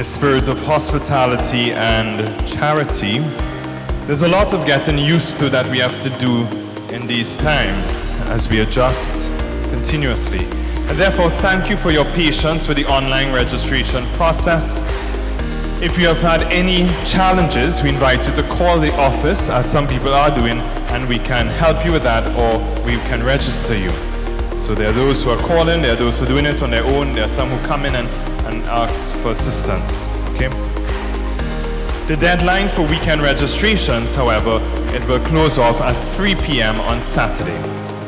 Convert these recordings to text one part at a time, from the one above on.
the spirits of hospitality and charity, there's a lot of getting used to that we have to do in these times as we adjust continuously. And therefore, thank you for your patience with the online registration process. If you have had any challenges, we invite you to call the office, as some people are doing, and we can help you with that, or we can register you. So there are those who are calling, there are those who are doing it on their own, there are some who come in and ask for assistance. Okay? The deadline for weekend registrations, however, it will close off at 3 p.m. on Saturday.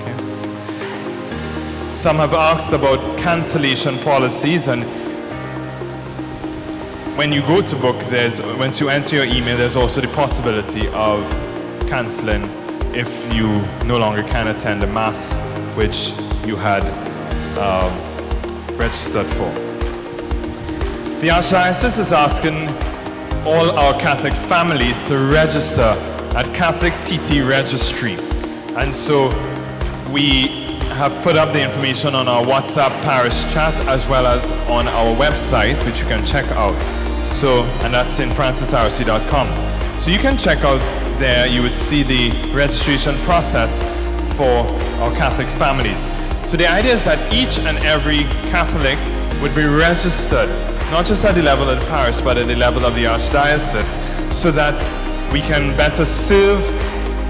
Okay? Some have asked about cancellation policies, and when you go to book, once you enter your email, there's also the possibility of canceling if you no longer can attend the Mass which you had registered for. The Archdiocese is asking all our Catholic families to register at Catholic TT Registry. And so we have put up the information on our WhatsApp parish chat as well as on our website, which you can check out. And that's stfrancisrc.com. So you can check out there, you would see the registration process for our Catholic families. So the idea is that each and every Catholic would be registered, not just at the level of the parish, but at the level of the Archdiocese, so that we can better serve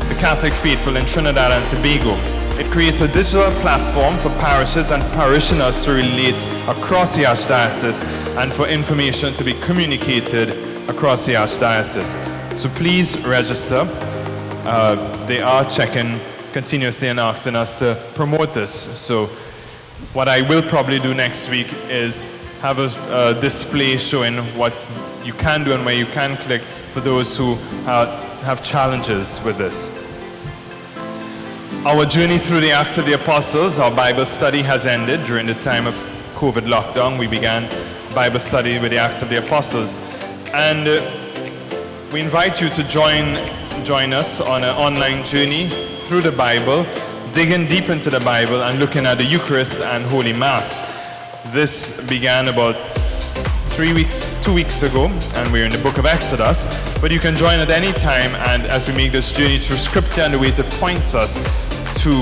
the Catholic faithful in Trinidad and Tobago. It creates a digital platform for parishes and parishioners to relate across the Archdiocese and for information to be communicated across the Archdiocese. So please register. They are checking continuously and asking us to promote this. So what I will probably do next week is have a display showing what you can do and where you can click for those who have challenges with this. Our journey through the Acts of the Apostles, our Bible study has ended. During the time of COVID lockdown, we began Bible study with the Acts of the Apostles. And we invite you to join us on an online journey through the Bible, digging deep into the Bible and looking at the Eucharist and Holy Mass. This began about 2 weeks ago, and we're in the book of Exodus, but you can join at any time, and as we make this journey through Scripture and the ways it points us to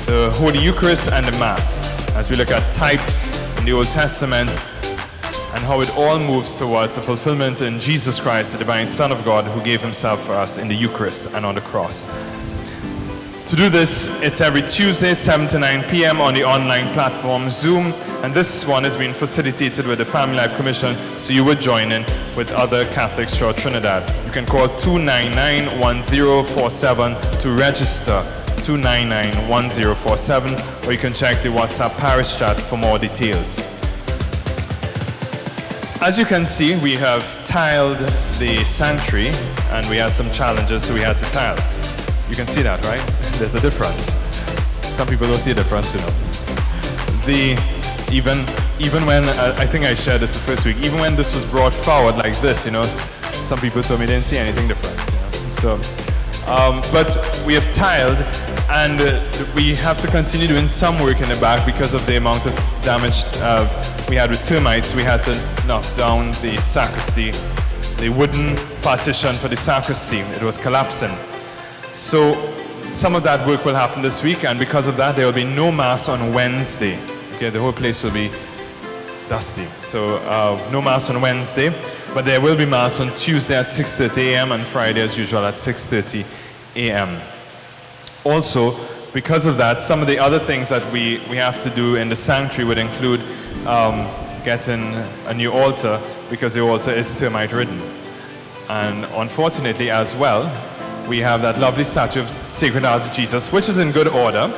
the Holy Eucharist and the Mass, as we look at types in the Old Testament and how it all moves towards the fulfillment in Jesus Christ, the divine Son of God, who gave himself for us in the Eucharist and on the cross. To do this, it's every Tuesday, 7 to 9 p.m. on the online platform Zoom, and this one is being facilitated with the Family Life Commission, so you would join in with other Catholics throughout Trinidad. You can call 299-1047 to register, 299-1047, or you can check the WhatsApp parish chat for more details. As you can see, we have tiled the sanctuary, and we had some challenges, so we had to tile. You can see that, right? There's a difference. Some people don't see a difference, you know. Even when, I think I shared this the first week, even when this was brought forward like this, you know, some people told me they didn't see anything different. You know? But we have tiled, and we have to continue doing some work in the back because of the amount of damage we had with termites. We had to knock down the sacristy, the wooden partition for the sacristy. It was collapsing. So some of that work will happen this week, and because of that, there will be no Mass on Wednesday. Okay, the whole place will be dusty. So no Mass on Wednesday, but there will be Mass on Tuesday at 6:30 a.m. and Friday, as usual, at 6:30 a.m. Also, because of that, some of the other things that we have to do in the sanctuary would include getting a new altar, because the altar is termite-ridden. And unfortunately, as well, we have that lovely statue of Sacred Heart of Jesus, which is in good order.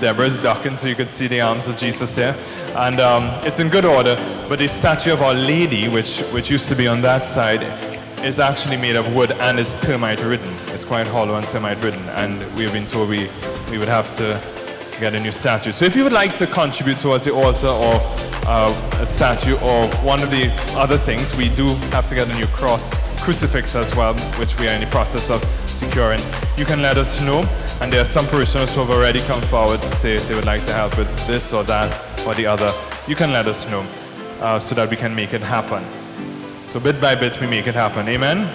Deborah's ducking, so you could see the arms of Jesus there. And it's in good order, but the statue of Our Lady, which used to be on that side, is actually made of wood and is termite-ridden. It's quite hollow and termite-ridden, and we've been told we would have to get a new statue. So if you would like to contribute towards the altar or a statue or one of the other things, we do have to get a new crucifix as well, which we are in the process of securing. You can let us know, and there are some parishioners who have already come forward to say if they would like to help with this or that or the other. You can let us know so that we can make it happen. So bit by bit we make it happen. Amen?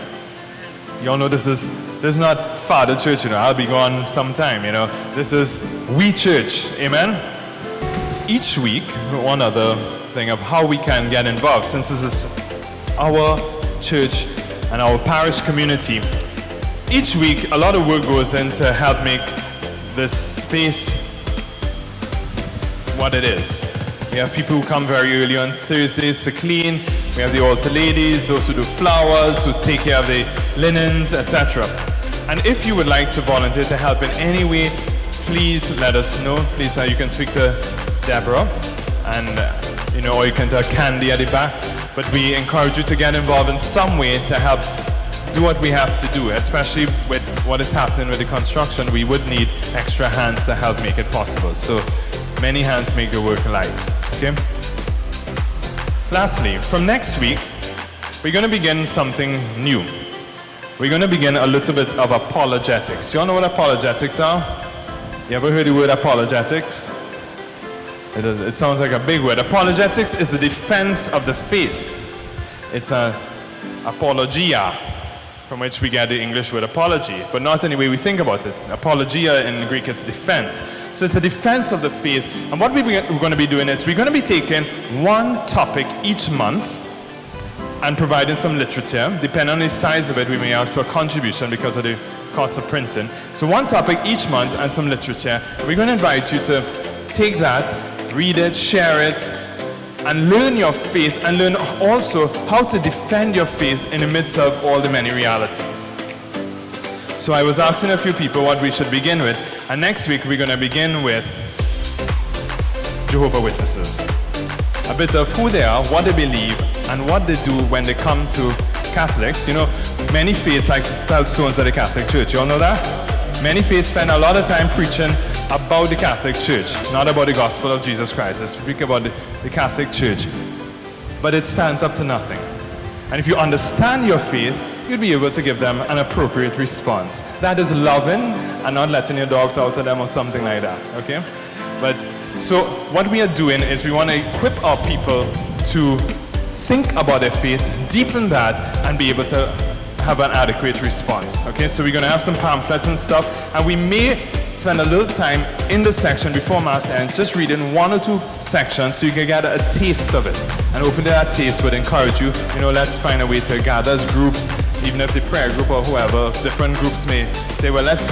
You all know this is not Father Church, I'll be gone sometime, This is We Church. Amen? Each week, one other thing of how we can get involved, since this is our church and our parish community. Each week, a lot of work goes in to help make this space what it is. We have people who come very early on Thursdays to clean. We have the altar ladies, those who do flowers, who take care of the linens, etc. And if you would like to volunteer to help in any way, please let us know. Please, you can speak to Deborah, and or you can tell Candy at the back. But we encourage you to get involved in some way to help do what we have to do, especially with what is happening with the construction. We would need extra hands to help make it possible. So many hands make the work light. Okay? Lastly, from next week, we're going to begin something new. We're going to begin a little bit of apologetics. You all know what apologetics are? You ever heard the word apologetics? It sounds like a big word. Apologetics is the defense of the faith. It's an apologia, from which we get the English word apology, but not any way we think about it. Apologia in Greek is defense. So it's the defense of the faith. And what we're going to be doing is we're going to be taking one topic each month and providing some literature. Depending on the size of it, we may ask for a contribution because of the cost of printing. So one topic each month and some literature. We're going to invite you to take that, read it, share it, and learn your faith, and learn also how to defend your faith in the midst of all the many realities. So I was asking a few people what we should begin with, and next week we're going to begin with Jehovah's Witnesses. A bit of who they are, what they believe, and what they do when they come to Catholics. Many faiths like to tell stones at the Catholic Church. You all know that? Many faiths spend a lot of time preaching about the Catholic Church, not about the gospel of Jesus Christ. They speak about the Catholic Church. But it stands up to nothing. And if you understand your faith, you'll be able to give them an appropriate response. That is loving and not letting your dogs out of them or something like that. Okay? But so what we are doing is we want to equip our people to think about their faith, deepen that, and be able to have an adequate response. Okay? So we're going to have some pamphlets and stuff, and we may spend a little time in the section before Mass ends, just reading one or two sections so you can get a taste of it. And hopefully that taste would encourage you, let's find a way to gather as groups, even if the prayer group or whoever, different groups may say, well, let's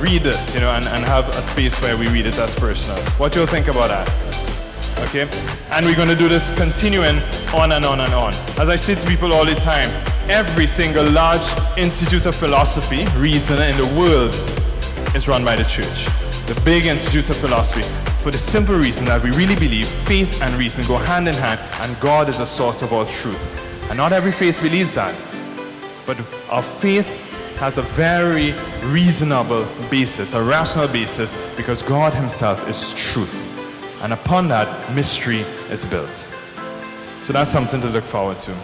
read this, and have a space where we read it as parishioners. What do you think about that? Okay? And we're going to do this continuing on and on and on. As I say to people all the time, every single large institute of philosophy, reason in the world is run by the church. The big institutes of philosophy, for the simple reason that we really believe faith and reason go hand in hand, and God is the source of all truth. And not every faith believes that. But our faith has a very reasonable basis, a rational basis, because God himself is truth. And upon that, mystery is built. So that's something to look forward to.